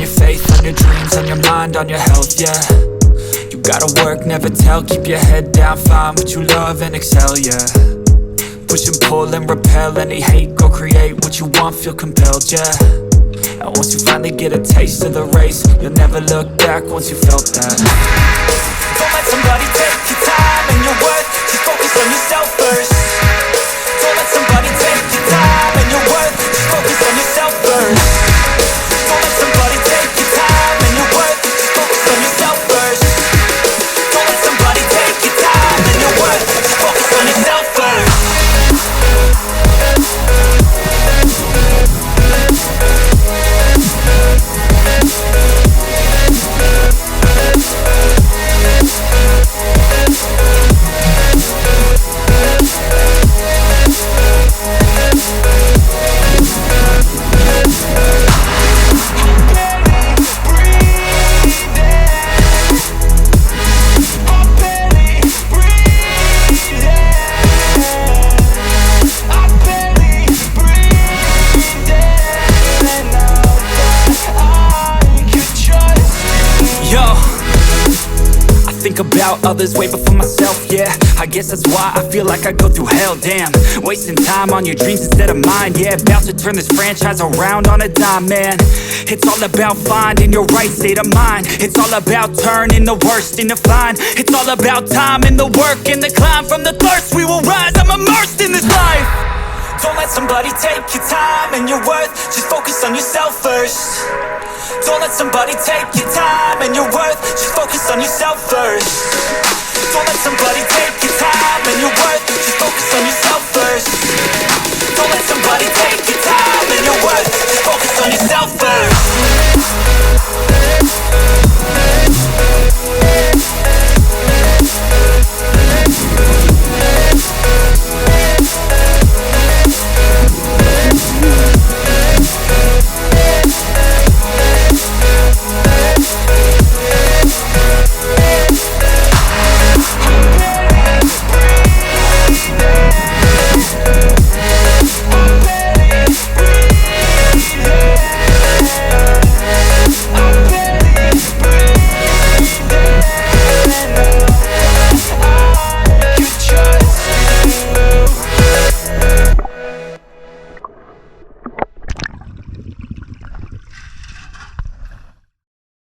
your faith, on your dreams, on your mind, on your health, yeah. You gotta work, never tell, keep your head down, find what you love and excel, yeah. Push and pull and repel any hate, go create what you want, feel compelled, yeah. And once you finally get a taste of the race, you'll never look back once you felt that. Don't let somebody take your time and your worth, just focus on yourself first. Don't let somebody take your time and your worth, just focus on yourself first. Don't let somebody take your time and your worth, just focus on yourself first. Don't let somebody take your time and your worth, just focus on yourself first. Think about others way before myself, yeah. I guess that's why I feel like I go through hell, damn. Wasting time on your dreams instead of mine, yeah. About to turn this franchise around on a dime, man. It's all about finding your right state of mind. It's all about turning the worst into fine. It's all about time and the work and the climb. From the thirst we will rise, I'm immersed in this life. Don't let somebody take your time and your worth, just focus on yourself first. Don't let somebody take your time and your worth, just focus on yourself first. Don't let somebody